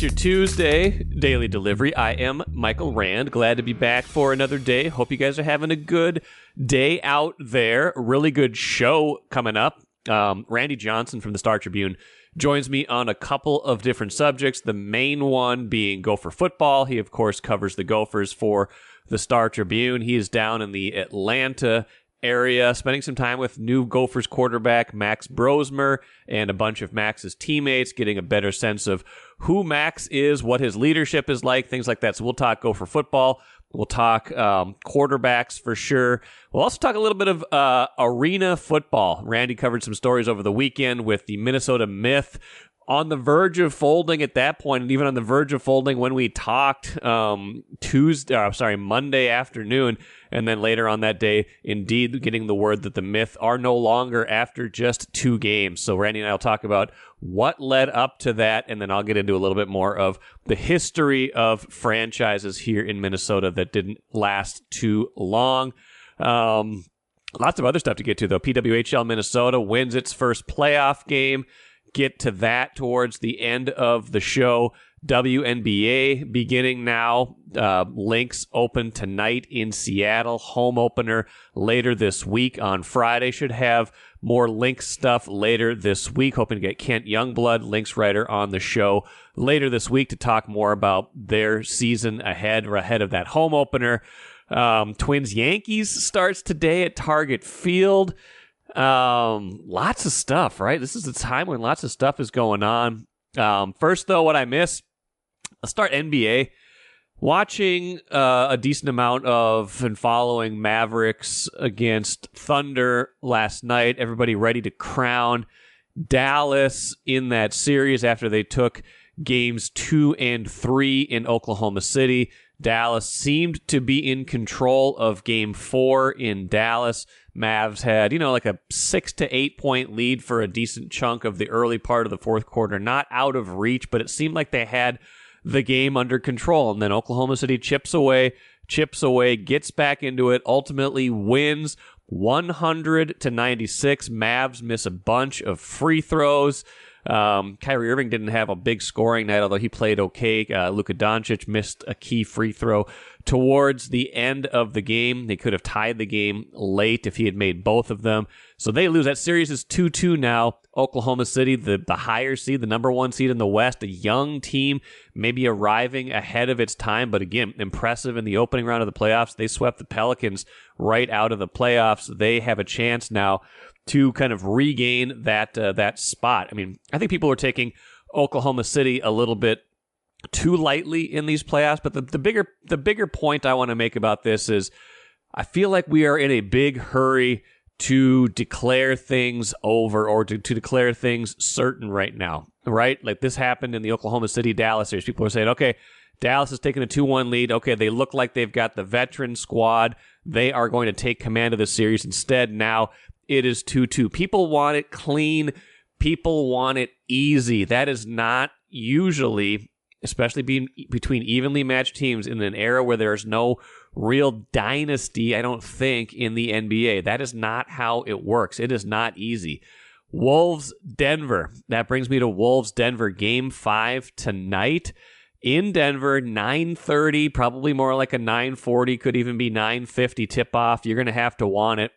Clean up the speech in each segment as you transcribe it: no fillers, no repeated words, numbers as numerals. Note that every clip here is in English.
your Tuesday daily delivery. I am Michael Rand. Glad to be back for another day. Hope you guys are having a good day out there. Really good show coming up. Randy Johnson from the Star Tribune joins me on a couple of different subjects. The main one being Gopher football. He, of course, covers the Gophers for the Star Tribune. He is down in the Atlanta area, spending some time with new Gophers quarterback Max Brosmer and a bunch of Max's teammates, getting a better sense of who Max is, what his leadership is like, things like that. So we'll talk Gopher football. We'll talk quarterbacks for sure. We'll also talk a little bit of arena football. Randy covered some stories over the weekend with the Minnesota Myth on the verge of folding at that point, and even on the verge of folding when we talked Monday afternoon, and then later on that day, indeed getting the word that the Myth are no longer after just 2 games. So Randy and I will talk about what led up to that, and then I'll get into a little bit more of the history of franchises here in Minnesota that didn't last too long. Lots of other stuff to get to, though. PWHL Minnesota wins its first playoff game. Get to that towards the end of the show. WNBA beginning now. Lynx open tonight in Seattle. Home opener later this week on Friday. Should have more Lynx stuff later this week. Hoping to get Kent Youngblood, Lynx writer, on the show later this week to talk more about their season ahead of that home opener. Twins Yankees starts today at Target Field. Lots of stuff, right? This is a time when lots of stuff is going on. First, though, what I miss, I'll start NBA. Watching a decent amount of and following Mavericks against Thunder last night. Everybody ready to crown Dallas in that series after they took games 2 and 3 in Oklahoma City. Dallas seemed to be in control of game 4 in Dallas. Mavs had, like a 6 to 8 point lead for a decent chunk of the early part of the fourth quarter. Not out of reach, but it seemed like they had the game under control. And then Oklahoma City chips away, gets back into it, ultimately wins 100-96. Mavs miss a bunch of free throws. Kyrie Irving didn't have a big scoring night, although he played okay. Luka Doncic missed a key free throw towards the end of the game. They could have tied the game late if he had made both of them. So they lose. That series is 2-2 now. Oklahoma City, the higher seed, the number 1 seed in the West, a young team, maybe arriving ahead of its time, but again, impressive in the opening round of the playoffs. They swept the Pelicans right out of the playoffs. They have a chance now to kind of regain that spot. I mean, I think people were taking Oklahoma City a little bit too lightly in these playoffs, but the bigger point I want to make about this is I feel like we are in a big hurry to declare things over or to declare things certain right now, right? Like this happened in the Oklahoma City-Dallas series. People are saying, okay, Dallas has taken a 2-1 lead. Okay, they look like they've got the veteran squad. They are going to take command of the series. Instead, now it is 2-2. People want it clean. People want it easy. That is not usually, especially being between evenly matched teams in an era where there's no real dynasty, I don't think, in the NBA. That is not how it works. It is not easy. Wolves-Denver. That brings me to Wolves-Denver Game 5 tonight in Denver, 9:30, probably more like a 9:40, could even be 9:50 tip-off. You're going to have to want it.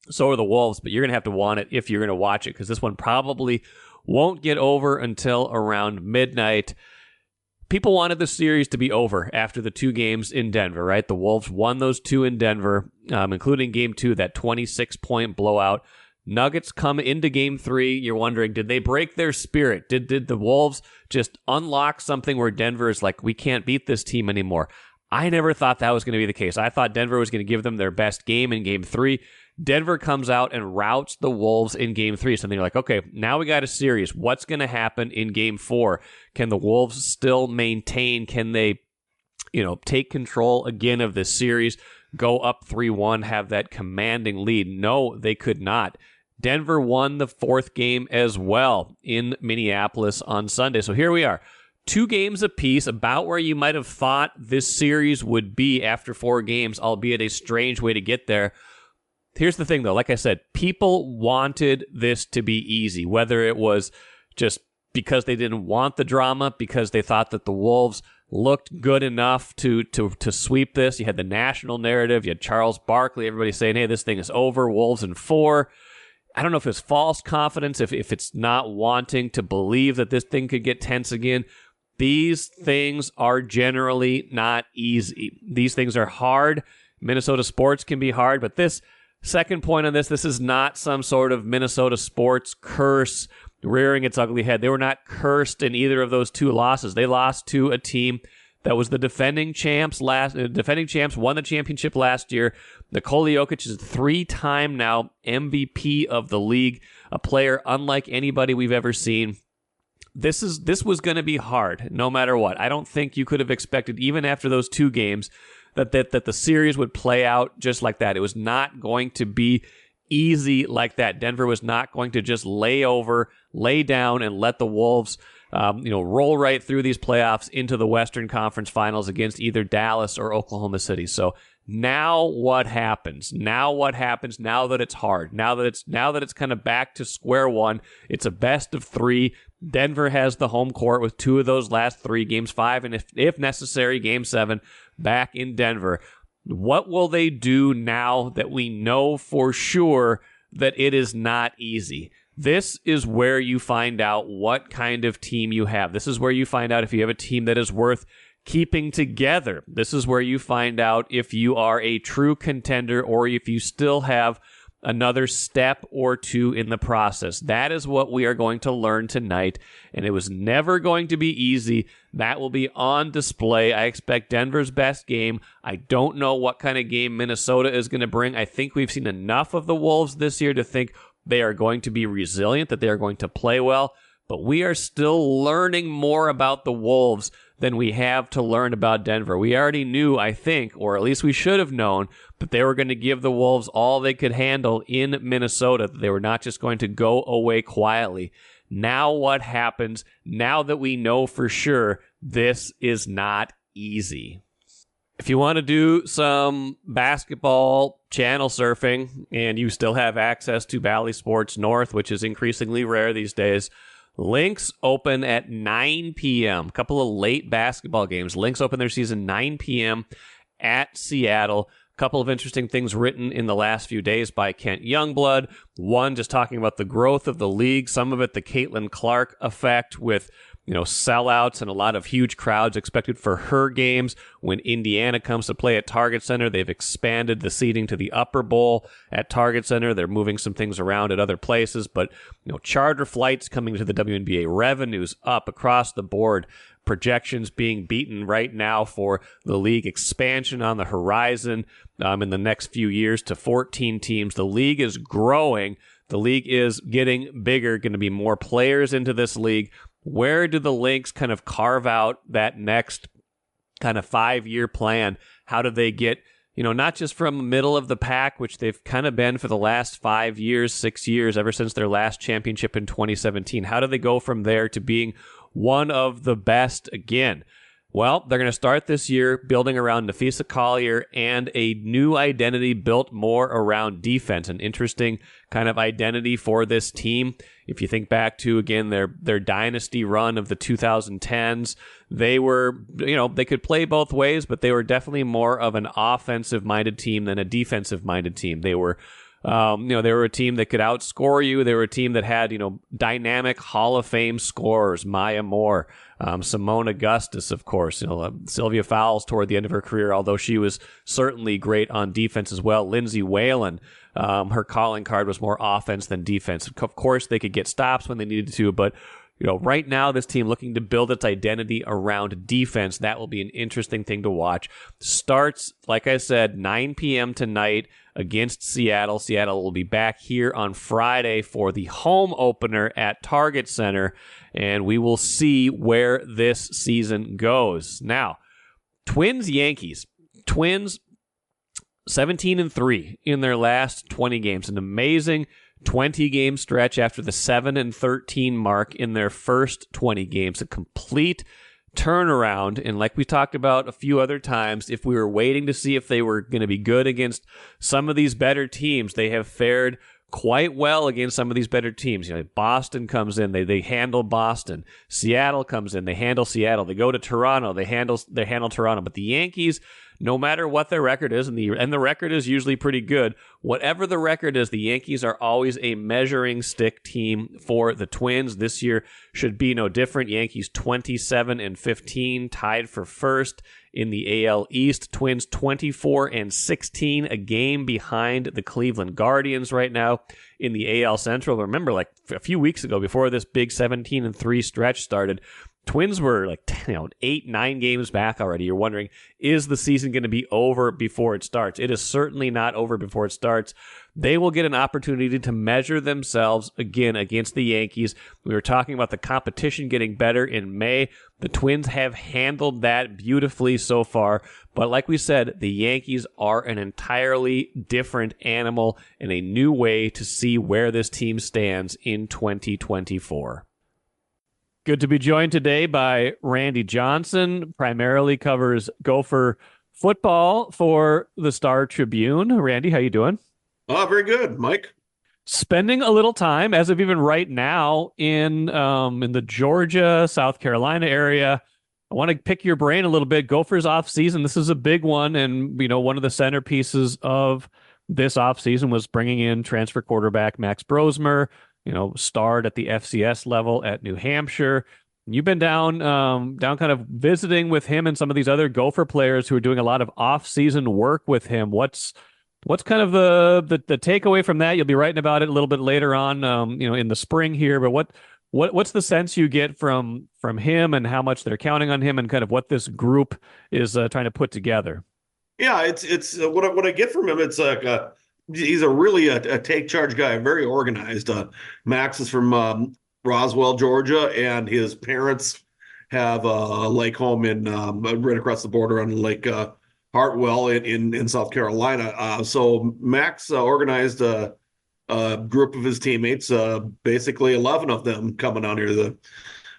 So are the Wolves, but you're going to have to want it if you're going to watch it, because this one probably won't get over until around midnight. People wanted the series to be over after the 2 games in Denver, right? The Wolves won those 2 in Denver, including Game 2, that 26-point blowout. Nuggets come into Game 3. You're wondering, did they break their spirit? Did the Wolves just unlock something where Denver is like, we can't beat this team anymore? I never thought that was going to be the case. I thought Denver was going to give them their best game in Game 3. Denver comes out and routs the Wolves in Game 3. So they're like, okay, now we got a series. What's going to happen in Game 4? Can the Wolves still maintain? Can they, take control again of this series, go up 3-1, have that commanding lead? No, they could not. Denver won the 4th game as well in Minneapolis on Sunday. So here we are. 2 games apiece, about where you might have thought this series would be after 4 games, albeit a strange way to get there. Here's the thing, though. Like I said, people wanted this to be easy, whether it was just, because they didn't want the drama, because they thought that the Wolves looked good enough to sweep this. You had the national narrative. You had Charles Barkley, everybody saying, hey, this thing is over, Wolves in 4. I don't know if it's false confidence, if it's not wanting to believe that this thing could get tense again. These things are generally not easy. These things are hard. Minnesota sports can be hard, but this second point on this is not some sort of Minnesota sports curse rearing its ugly head. They were not cursed in either of those 2 losses. They lost to a team that was the defending champs, won the championship last year. Nikola Jokic is a 3-time now MVP of the league, a player unlike anybody we've ever seen. This was going to be hard, no matter what. I don't think you could have expected, even after those 2 games, that the series would play out just like that. It was not going to be easy like that. Denver was not going to just lay down, and let the Wolves roll right through these playoffs into the Western Conference Finals against either Dallas or Oklahoma City. So now what happens? Now that it's hard? Now that it's kind of back to square one, it's a best of 3. Denver has the home court with 2 of those last 3 games, 5, and if necessary, game 7 back in Denver. What will they do now that we know for sure that it is not easy? This is where you find out what kind of team you have. This is where you find out if you have a team that is worth keeping together. This is where you find out if you are a true contender or if you still have another step or 2 in the process. That is what we are going to learn tonight, and it was never going to be easy. That will be on display. I expect Denver's best game. I don't know what kind of game Minnesota is going to bring. I think we've seen enough of the Wolves this year to think they are going to be resilient, that they are going to play well, but we are still learning more about the Wolves than we have to learn about Denver. We already knew, I think, or at least we should have known, that they were going to give the Wolves all they could handle in Minnesota, that they were not just going to go away quietly. Now what happens? Now that we know for sure, this is not easy. If you want to do some basketball channel surfing and you still have access to Bally Sports North, which is increasingly rare these days, Lynx open at 9 p.m. A couple of late basketball games. Lynx open their season 9 p.m. at Seattle. A couple of interesting things written in the last few days by Kent Youngblood. One, just talking about the growth of the league. Some of it, the Caitlin Clark effect with sellouts and a lot of huge crowds expected for her games. When Indiana comes to play at Target Center, they've expanded the seating to the upper bowl at Target Center. They're moving some things around at other places, but charter flights coming to the WNBA, revenues up across the board, projections being beaten right now for the league, expansion on the horizon in the next few years to 14 teams. The league is growing. The league is getting bigger, going to be more players into this league. Where do the Lynx kind of carve out that next kind of 5-year plan? How do they get, not just from the middle of the pack, which they've kind of been for the last 5 years, 6 years, ever since their last championship in 2017. How do they go from there to being one of the best again? Well, they're going to start this year building around Nafisa Collier and a new identity built more around defense, an interesting kind of identity for this team. If you think back to, again, their dynasty run of the 2010s, they were, they could play both ways, but they were definitely more of an offensive-minded team than a defensive-minded team. They were they were a team that could outscore you. They were a team that had, dynamic Hall of Fame scorers, Maya Moore, Simone Augustus, of course, Sylvia Fowles toward the end of her career, although she was certainly great on defense as well. Lindsay Whalen, her calling card was more offense than defense. Of course, they could get stops when they needed to, but right now, this team looking to build its identity around defense. That will be an interesting thing to watch. Starts, like I said, 9 p.m. tonight against Seattle. Seattle will be back here on Friday for the home opener at Target Center, and we will see where this season goes. Now, Twins-Yankees. Twins 17-3 in their last 20 games. An amazing 20-game stretch after the 7-13 mark in their first 20 games. A complete turnaround. And like we talked about a few other times, if we were waiting to see if they were going to be good against some of these better teams, they have fared quite well against some of these better teams. Boston comes in, they handle Boston. Seattle comes in, they handle Seattle. They go to Toronto, they handle Toronto. But the Yankees, no matter what their record is, and the record is usually pretty good, whatever the record is, the Yankees are always a measuring stick team for the Twins. This year should be no different. Yankees 27-15, tied for first in the AL East. Twins 24-16, a game behind the Cleveland Guardians right now in the AL Central. Remember, like a few weeks ago, before this big 17-3 stretch started, Twins were like 8-9 games back already. You're wondering, is the season going to be over before it starts? It is certainly not over before it starts. They will get an opportunity to measure themselves again against the Yankees. We were talking about the competition getting better in May. The Twins have handled that beautifully so far. But like we said, the Yankees are an entirely different animal and a new way to see where this team stands in 2024. Good to be joined today by Randy Johnson, primarily covers Gopher football for the Star Tribune. Randy, how you doing? Very good, Mike. Spending a little time, as of even right now, in the Georgia, South Carolina area. I want to pick your brain a little bit. Gophers off season. This is a big one, and one of the centerpieces of this off season was bringing in transfer quarterback Max Brosmer. Starred at the FCS level at New Hampshire. You've been down kind of visiting with him and some of these other Gopher players who are doing a lot of off-season work with him. What's kind of the takeaway from that? You'll be writing about it a little bit later on, in the spring here. But what's the sense you get from him and how much they're counting on him and kind of what this group is trying to put together? Yeah, it's what I get from him. It's like he's a take charge guy, very organized. Max is from Roswell, Georgia, and his parents have a lake home in right across the border on Lake Hartwell in South Carolina. So Max organized a group of his teammates, basically 11 of them coming down here. The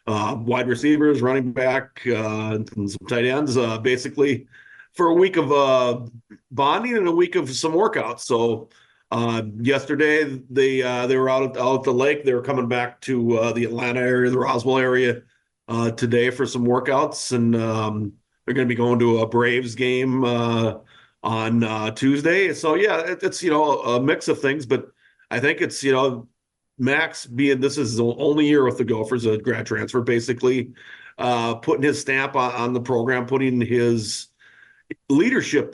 wide receivers, running back, and some tight ends, basically for a week of bonding and a week of some workouts. So yesterday they were out at the lake. They were coming back to the Atlanta area, the Roswell area today for some workouts, and they're going to be going to a Braves game on Tuesday. So yeah, it's a mix of things, but I think it's Max being this is the only year with the Gophers, a grad transfer, basically putting his stamp on the program, putting his leadership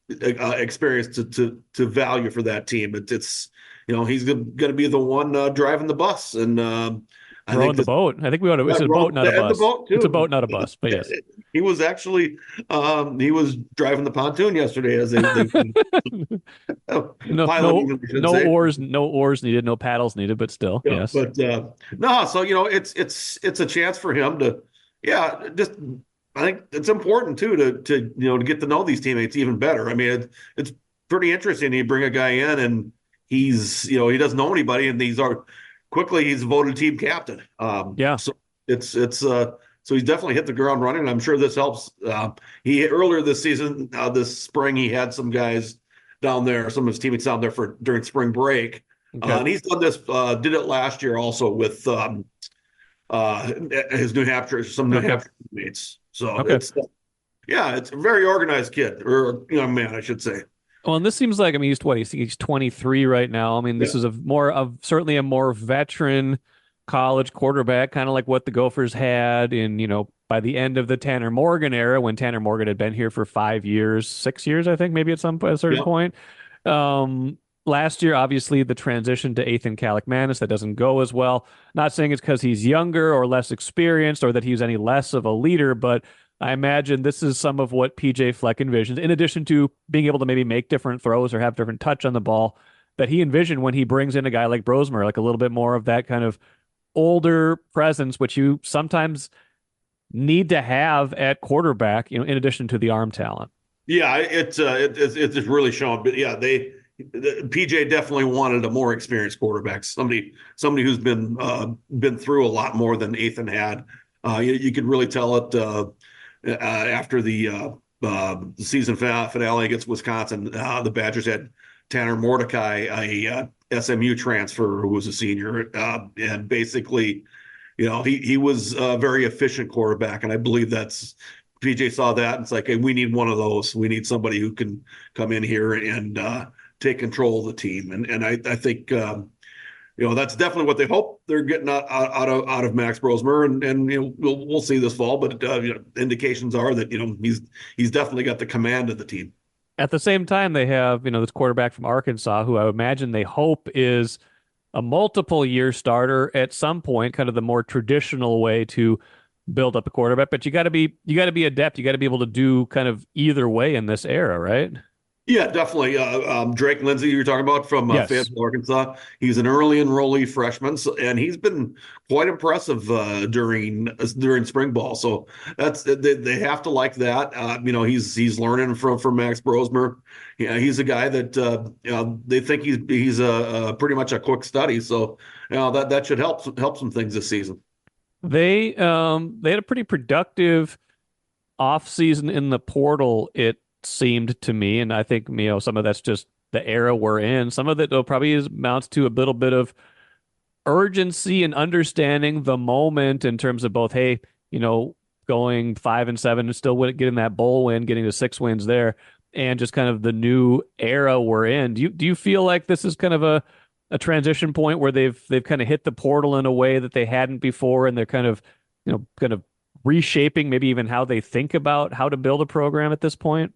experience to value for that team. It's he's going to be the one driving the bus, and I rowing think the boat. I think we ought to. It's a boat, not a bus. It's a boat, not a bus. But yes, he was actually he was driving the pontoon yesterday as they no oars needed, no paddles needed, but still, yeah, yes. But no, so it's a chance for him to just. I think it's important too to get to know these teammates even better. I mean, it's pretty interesting. You bring a guy in and he's he doesn't know anybody, and he's voted team captain. So so he's definitely hit the ground running. I'm sure this helps. He earlier this season, this spring, he had some guys down there, some of his teammates down there during spring break, and he's done this. Did it last year also with his New Hampshire teammates. So it's a very organized kid, or young man, I should say. Well, and this seems like, he's 23 right now. I mean, this is certainly a more veteran college quarterback, kind of like what the Gophers had in, by the end of the Tanner Morgan era, when Tanner Morgan had been here for 5 years, 6 years, I think, maybe at a certain point. Last year, obviously, the transition to Ethan Kaliakmanis, that doesn't go as well. Not saying it's because he's younger or less experienced or that he's any less of a leader, but I imagine this is some of what PJ Fleck envisioned, in addition to being able to maybe make different throws or have different touch on the ball, that he envisioned when he brings in a guy like Brosmer, like a little bit more of that kind of older presence, which you sometimes need to have at quarterback, in addition to the arm talent. Yeah, it's really shown. But yeah, PJ definitely wanted a more experienced quarterback, somebody who's been through a lot more than Ethan had. You could really tell it after the season finale against Wisconsin. The Badgers had Tanner Mordecai, a SMU transfer who was a senior, and basically, he was a very efficient quarterback, and I believe that's PJ saw that and it's like, hey, we need one of those. We need somebody who can come in here and take control of the team, and I think. That's definitely what they hope they're getting out of Max Brosmer, and we'll see this fall. But indications are that he's definitely got the command of the team. At the same time, they have, this quarterback from Arkansas who I imagine they hope is a multiple year starter at some point, kind of the more traditional way to build up a quarterback. But you got to be adept. You got to be able to do kind of either way in this era, right? Yeah, definitely. Drake Lindsay, you're talking about from Yes. Fayetteville, Arkansas. He's an early enrollee freshman, and he's been quite impressive during spring ball. So they have to like that. He's learning from Max Brosmer. Yeah, he's a guy that they think he's a pretty much a quick study. So that should help some things this season. They had a pretty productive off season in the portal, it seemed to me, and I think some of that's just the era we're in. Some of it though probably amounts to a little bit of urgency and understanding the moment in terms of both, hey, going 5-7 and still getting that bowl win, getting the 6 wins there, and just kind of the new era we're in. Do you feel like this is kind of a transition point where they've kind of hit the portal in a way that they hadn't before, and they're kind of reshaping maybe even how they think about how to build a program at this point?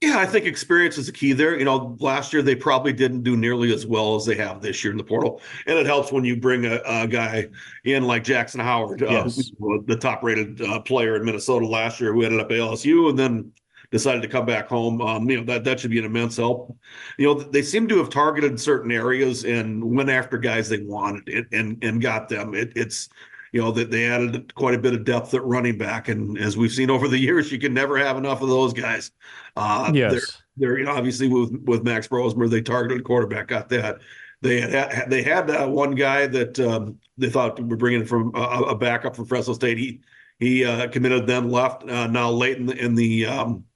Yeah, I think experience is the key there. Last year they probably didn't do nearly as well as they have this year in the portal, and it helps when you bring a guy in like Jackson Howard, Yes. the top-rated player in Minnesota last year, who ended up at LSU and then decided to come back home. That should be an immense help. They seem to have targeted certain areas and went after guys they wanted and got them. It's that they added quite a bit of depth at running back, and as we've seen over the years, you can never have enough of those guys. They're Yes. they're obviously with Max Brosmer, they targeted quarterback, got that. They had one guy that they thought were bringing from a backup from Fresno State. He committed, then left. Now late in the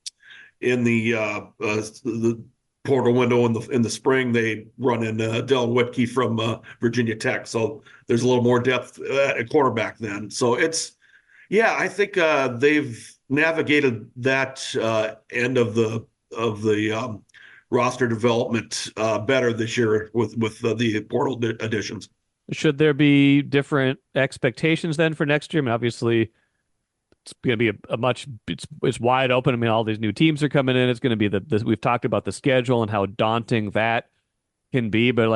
portal window in the spring, they run in Dylan Whitkey from Virginia Tech. So there's a little more depth at quarterback then. So I think they've navigated that end of the roster development better this year with the portal additions. Should there be different expectations then for next year? I mean, obviously, it's going to be it's wide open. I mean, all these new teams are coming in. It's going to be we've talked about the schedule and how daunting that can be. But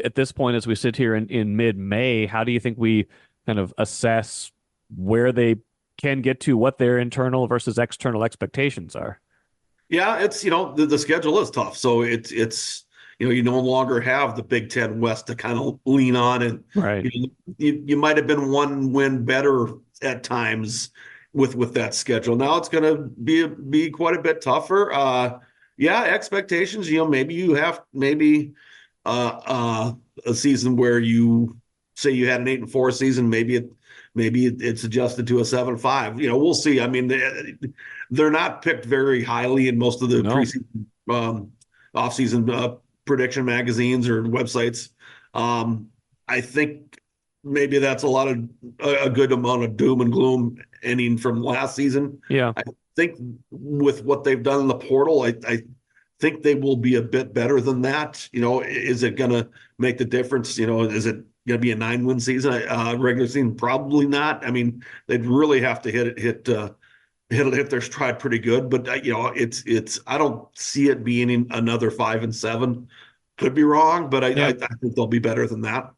at this point, as we sit here in mid-May, how do you think we kind of assess where they can get to, what their internal versus external expectations are? Yeah, it's the schedule is tough. So it's you no longer have the Big Ten West to kind of lean on, and Right. you might have been one win better at times with that schedule. Now it's going to be quite a bit tougher. Expectations. Maybe you have a season where you say you had an 8-4 season. It's adjusted to a 7-5. We'll see. I mean, they're not picked very highly in most of the No. preseason offseason prediction magazines or websites. I think maybe that's a good amount of doom and gloom ending from last season. Yeah. I think with what they've done in the portal, I think they will be a bit better than that. Is it going to make the difference? Is it going to be a 9-win season? Regular season, probably not. I mean, they'd really have to hit their stride pretty good. But it's I don't see it being another 5-7. Could be wrong, but I think they'll be better than that.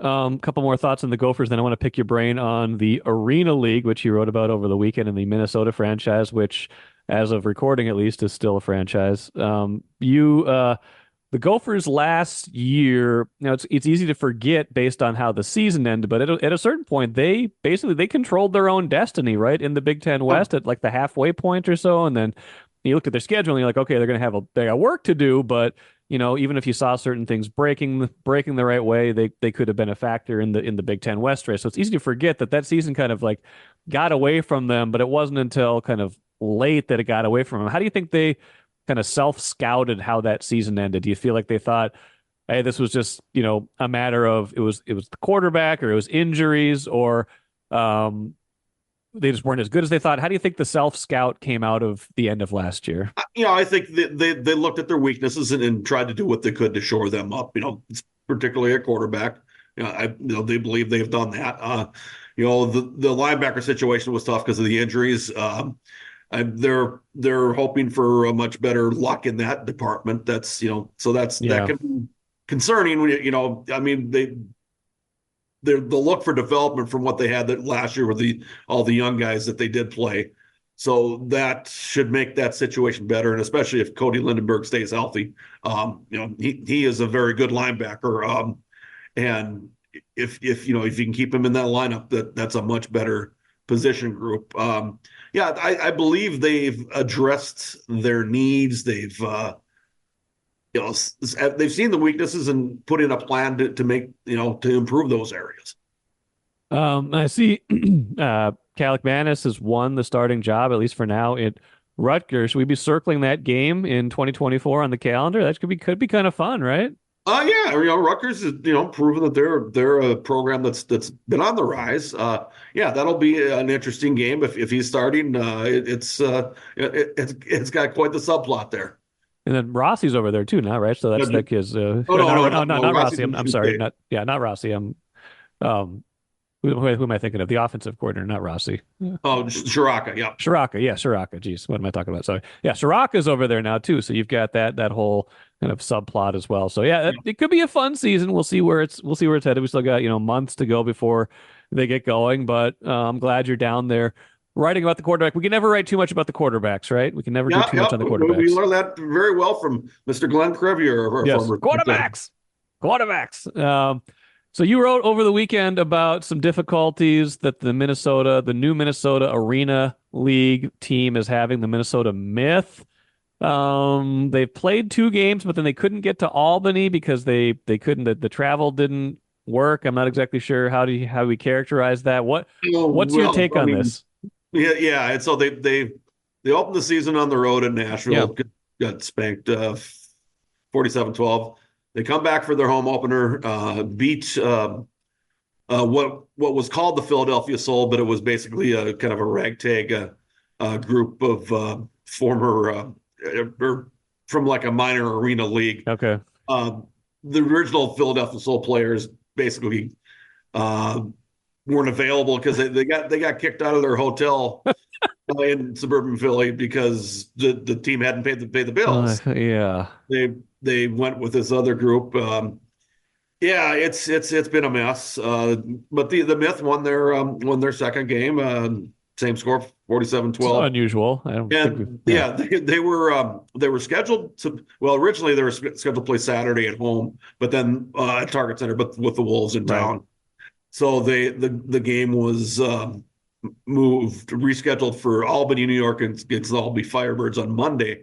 Couple more thoughts on the Gophers. Then I want to pick your brain on the Arena League, which you wrote about over the weekend, and the Minnesota franchise, which, as of recording at least, is still a franchise. The Gophers last year, it's easy to forget based on how the season ended, but at a certain point, they controlled their own destiny, right, in the Big Ten West at like the halfway point or so, and then you look at their schedule and you're like, okay, they got work to do, but even if you saw certain things breaking the right way, they could have been a factor in the Big Ten West race. So it's easy to forget that season kind of like got away from them, but it wasn't until kind of late that it got away from them. How do you think they kind of self-scouted how that season ended? Do you feel like they thought, hey, this was just, a matter of it was the quarterback, or it was injuries, or they just weren't as good as they thought? How do you think the self-scout came out of the end of last year? I think they looked at their weaknesses and tried to do what they could to shore them up. Particularly at quarterback. They believe they've done that. The linebacker situation was tough because of the injuries. They're hoping for a much better luck in that department. That can be concerning. They'll look for development from what they had that last year with all the young guys that they did play. So that should make that situation better, and especially if Cody Lindenberg stays healthy. He is a very good linebacker, and if you can keep him in that lineup, that's a much better position group. I believe they've addressed their needs. They've seen the weaknesses and put in a plan to make to improve those areas. I see Calic Manis has won the starting job, at least for now, at Rutgers. Should we be circling that game in 2024 on the calendar? That could be kind of fun, right? Rutgers is proven that they're a program that's been on the rise. That'll be an interesting game if he's starting. It's got quite the subplot there. And then Rossi's over there too now, right? So that's like his. No, not Rossi. I'm sorry, not Rossi. Who am I thinking of? The offensive coordinator, not Rossi. Oh, Shiraka, yeah. Shiraka. Geez, what am I talking about? Sorry. Yeah, Shiraka's over there now too. So you've got that whole kind of subplot as well. So it could be a fun season. We'll see where it's headed. We still got months to go before they get going. But I'm glad you're down there writing about the quarterback. We can never write too much about the quarterbacks, right? We can never do too much on the quarterbacks. We learned that very well from Mr. Glenn Crevier. Yes, quarterbacks. So you wrote over the weekend about some difficulties that the new Minnesota Arena League team is having, the Minnesota Myth. They've played 2 games, but then they couldn't get to Albany because they couldn't. The travel didn't work. I'm not exactly sure how we characterize that. What's your take on this? Yeah. And so they opened the season on the road in Nashville. Got spanked 47-12. They come back for their home opener, beat what was called the Philadelphia Soul, but it was basically a kind of a ragtag group of former from like a minor arena league. Okay. The original Philadelphia Soul players basically weren't available because they got kicked out of their hotel in suburban Philly because the team hadn't paid the bills. They went with this other group. It's been a mess. But the Myth won their second game. Same score, 47-12. It's unusual. They were scheduled to. Well, originally they were scheduled to play Saturday at home, but then at Target Center, but with the Wolves in town. Right. So the game was rescheduled for Albany, New York, and against the Albany Firebirds on Monday.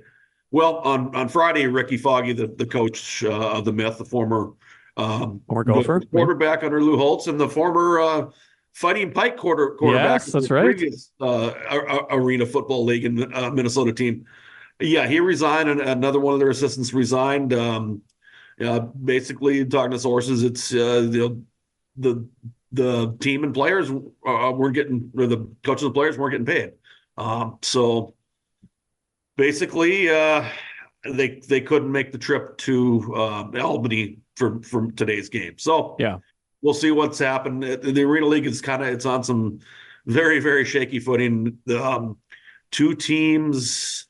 Well, on Friday, Ricky Foggy, the coach of the Myth, the former Gopher quarterback under Lou Holtz, and the former Fighting Pike quarterback. Yes, that's right. Previous Arena Football League and Minnesota team. Yeah, he resigned, and another one of their assistants resigned. Basically, talking to sources, it's the team and players weren't getting, or the coaches and players weren't getting paid. So basically, they couldn't make the trip to Albany for today's game. So yeah, we'll see what's happened. The Arena League is it's on some very, very shaky footing. The 2 teams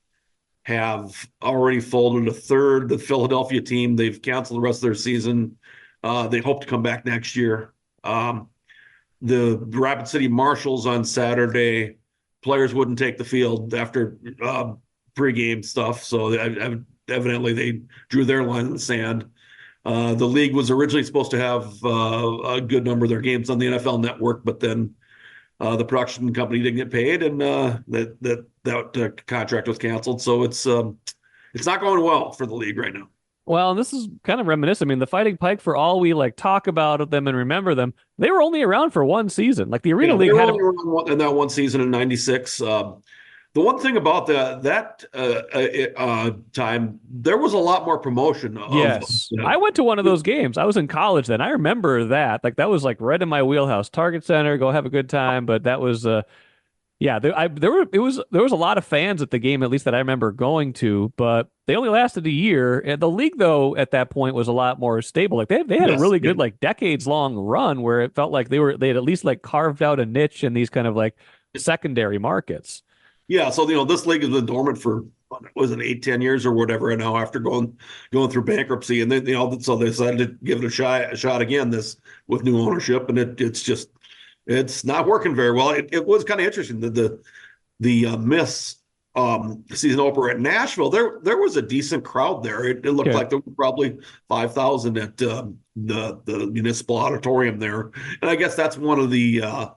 have already folded. A third, the Philadelphia team, they've canceled the rest of their season. They hope to come back next year. The Rapid City Marshals on Saturday, players wouldn't take the field after pregame stuff, so evidently they drew their line in the sand. The league was originally supposed to have a good number of their games on the NFL Network, but then the production company didn't get paid, and that contract was canceled. So it's not going well for the league right now. Well, and this is kind of reminiscent. I mean, the Fighting Pike, for all we talk about them and remember them, they were only around for one season. Like the Arena League had in that one season in '96. The one thing about that time, there was a lot more promotion. Yes. I went to one of those games. I was in college then. I remember that. Like that was like right in my wheelhouse. Target Center, go have a good time. But that was yeah, there was a lot of fans at the game, at least that I remember going to, but they only lasted a year. And the league, though, at that point was a lot more stable. Like they had a really good, like decades long run where it felt like they had at least like carved out a niche in these kind of like secondary markets. Yeah, so this league has been dormant for was it 8, 10 years or whatever, and now after going through bankruptcy, and then so they decided to give it a shot again this with new ownership, and it's not working very well. It was kind of interesting that the Miss season opener at Nashville, there was a decent crowd there. It looked like there were probably 5,000 at the municipal auditorium there, and I guess that's one of the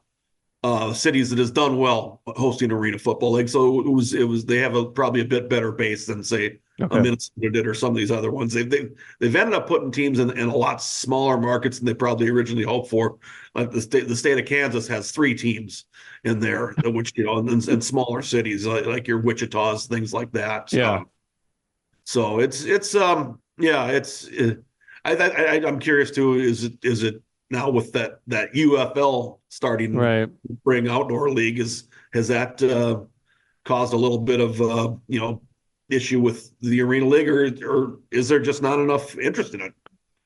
cities that has done well hosting arena football league. So it was they have probably a bit better base than say Minnesota did or some of these other ones. They've ended up putting teams in a lot smaller markets than they probably originally hoped for. Like the state of Kansas has 3 teams in there, which in smaller cities like your Wichita's, things like that. Yeah. So I'm curious too. Is it now with that UFL starting to bring outdoor league, has that caused a little bit of issue with the arena league, or is there just not enough interest in it?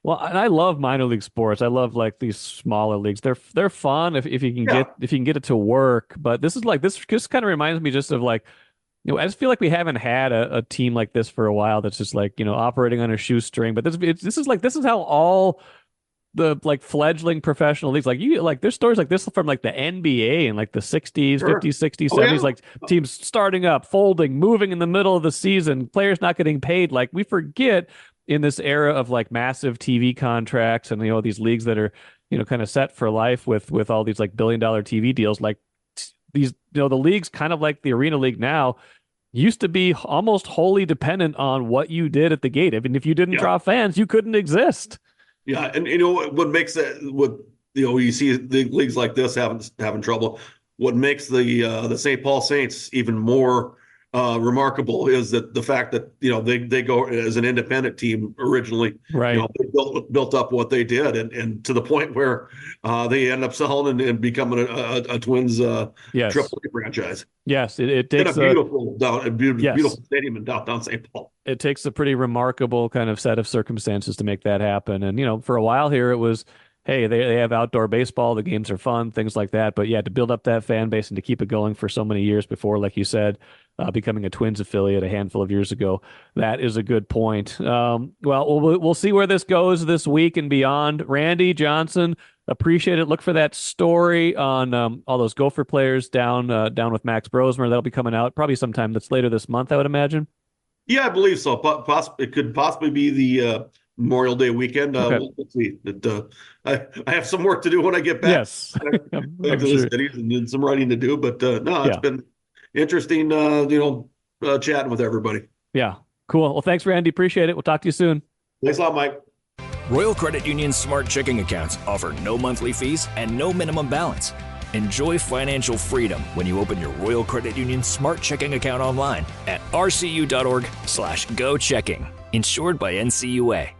Well, and I love minor league sports. I love like these smaller leagues. They're fun if you can get it to work. But this just kind of reminds me just of like, I just feel like we haven't had a team like this for a while that's just like, operating on a shoestring. But this is how all the like fledgling professional leagues, like there's stories like this from like the NBA in like the 60s, 50s, 60s, 70s, like teams starting up, folding, moving in the middle of the season, players not getting paid. Like we forget in this era of like massive TV contracts and these leagues that are kind of set for life with all these like $1 billion TV deals, like these the leagues kind of like the Arena League now used to be almost wholly dependent on what you did at the gate. I mean, if you didn't draw fans, you couldn't exist. Yeah, and what makes that you see the leagues like this having trouble. What makes the St. Paul Saints even more remarkable is that the fact that they go as an independent team originally. Right. They built up what they did, and to the point where they end up selling and becoming a Twins Triple A franchise. Yes, it takes a beautiful stadium in downtown St. Paul. It takes a pretty remarkable kind of set of circumstances to make that happen. And for a while here, it was, hey, they have outdoor baseball, the games are fun, things like that. But yeah, to build up that fan base and to keep it going for so many years before, like you said, becoming a Twins affiliate a handful of years ago, that is a good point. Well, we'll see where this goes this week and beyond. Randy Johnson, appreciate it. Look for that story on all those Gopher players down with Max Brosmer. That'll be coming out probably sometime that's later this month, I would imagine. Yeah, I believe so. It could possibly be the Memorial Day weekend. We'll see. I have some work to do when I get back. Yes, back to the cities and some writing to do. But it's been interesting, chatting with everybody. Yeah, cool. Well, thanks, Randy. Appreciate it. We'll talk to you soon. Thanks a lot, Mike. Royal Credit Union's smart checking accounts offer no monthly fees and no minimum balance. Enjoy financial freedom when you open your Royal Credit Union smart checking account online at rcu.org/go-checking. Insured by NCUA.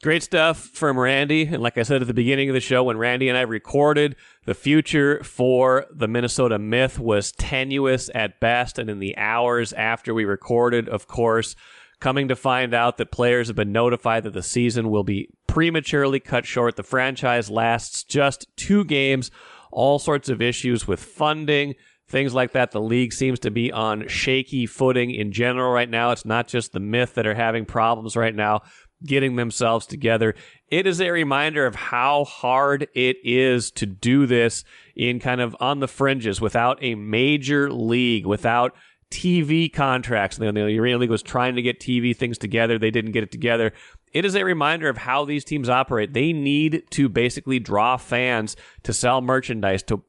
Great stuff from Randy. And like I said at the beginning of the show, when Randy and I recorded, the future for the Minnesota Myth was tenuous at best. And in the hours after we recorded, of course, coming to find out that players have been notified that the season will be prematurely cut short. The franchise lasts just 2 games. All sorts of issues with funding, things like that. The league seems to be on shaky footing in general right now. It's not just the Myth that are having problems right now getting themselves together. It is a reminder of how hard it is to do this in kind of on the fringes without a major league, without TV contracts. The Arena League was trying to get TV things together. They didn't get it together. It is a reminder of how these teams operate. They need to basically draw fans to sell merchandise, to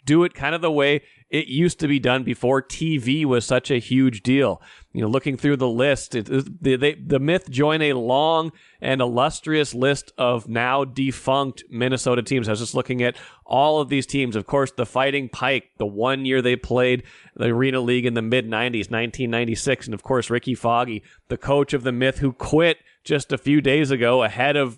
do it kind of the way it used to be done before TV was such a huge deal. Looking through the list, the Myth join a long and illustrious list of now defunct Minnesota teams. I was just looking at all of these teams. Of course, the Fighting Pike, the 1 year they played the Arena League in the mid-90s, 1996. And of course, Ricky Foggy, the coach of the Myth, who quit just a few days ago ahead of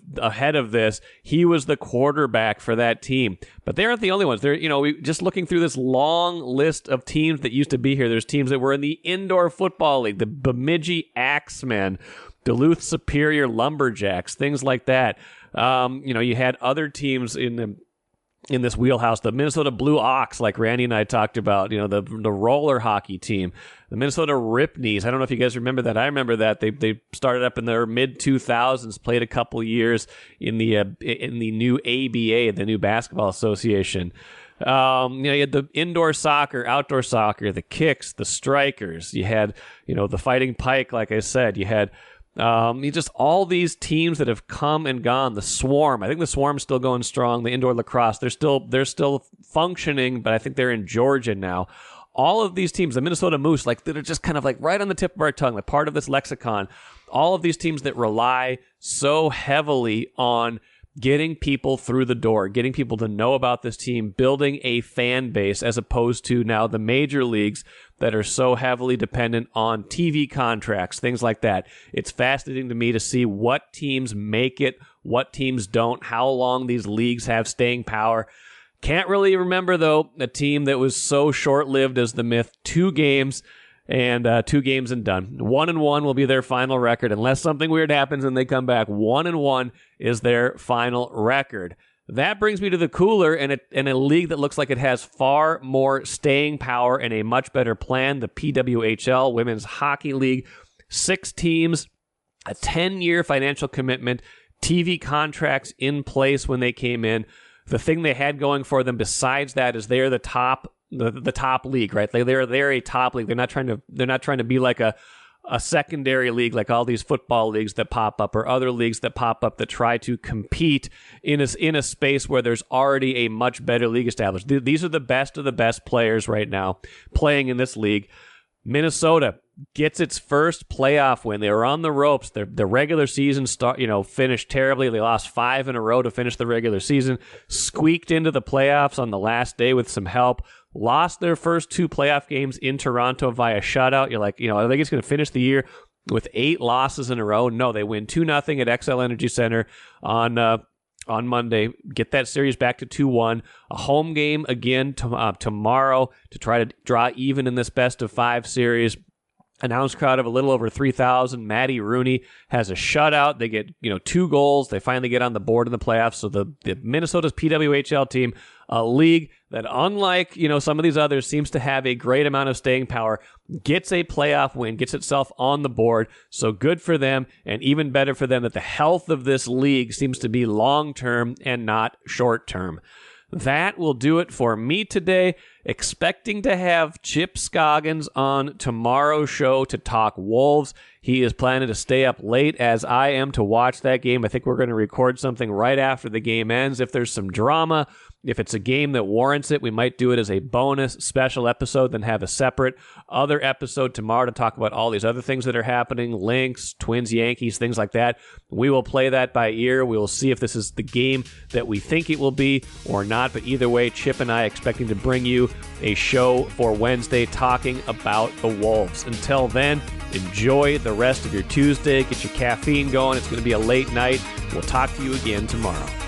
this. He was the quarterback for that team. But they aren't the only ones. They're, just looking through this long list of teams that used to be here. There's teams that were in the Indoor Football League, the Bemidji Axemen, Duluth Superior Lumberjacks, things like that. You had other teams in this wheelhouse, the Minnesota Blue Ox, like Randy and I talked about, the roller hockey team, the Minnesota Ripneys. I don't know if you guys remember that. I remember that. They started up in their mid-2000s, played a couple years in the new ABA, the new Basketball Association. You had the indoor soccer, outdoor soccer, the Kicks, the Strikers. You had, the Fighting Pike, like I said. You had just all these teams that have come and gone. The Swarm, I think the Swarm's still going strong. The indoor lacrosse, they're still functioning, but I think they're in Georgia now. All of these teams, the Minnesota Moose, that are just kind of right on the tip of our tongue, like part of this lexicon. All of these teams that rely so heavily on getting people through the door, getting people to know about this team, building a fan base, as opposed to now the major leagues that are so heavily dependent on TV contracts, things like that. It's fascinating to me to see what teams make it, what teams don't, how long these leagues have staying power. Can't really remember, though, a team that was so short-lived as the Myth. 2 games and done. 1-1 will be their final record. Unless something weird happens and they come back, 1-1 is their final record. That brings me to the Cooler and a league that looks like it has far more staying power and a much better plan, the PWHL, Women's Hockey League. 6 teams, a 10-year financial commitment, TV contracts in place when they came in. The thing they had going for them besides that is they're the top league, right? They're a top league. They're not trying to be like a secondary league like all these football leagues that pop up or other leagues that pop up that try to compete in a space where there's already a much better league established. These are the best of the best players right now playing in this league. Minnesota gets its first playoff win. They were on the ropes. The regular season finished terribly. They lost 5 in a row to finish the regular season. Squeaked into the playoffs on the last day with some help. Lost their first 2 playoff games in Toronto via shutout. You're like, are they just going to finish the year with 8 losses in a row? No, they win 2-0 at XL Energy Center on Monday. Get that series back to 2-1. A home game again tomorrow to try to draw even in this best-of-5 series. Announced crowd of a little over 3,000. Maddie Rooney has a shutout. They get 2 goals. They finally get on the board in the playoffs. So the Minnesota's PWHL team, a league that unlike some of these others seems to have a great amount of staying power, gets a playoff win, gets itself on the board. So good for them, and even better for them that the health of this league seems to be long-term and not short-term. That will do it for me today. Expecting to have Chip Scoggins on tomorrow's show to talk Wolves. He is planning to stay up late as I am to watch that game. I think we're going to record something right after the game ends. If there's some drama, if it's a game that warrants it, we might do it as a bonus special episode, then have a separate other episode tomorrow to talk about all these other things that are happening, Lynx, Twins, Yankees, things like that. We will play that by ear. We will see if this is the game that we think it will be or not. But either way, Chip and I expecting to bring you a show for Wednesday talking about the Wolves. Until then, enjoy the rest of your Tuesday. Get your caffeine going. It's going to be a late night. We'll talk to you again tomorrow.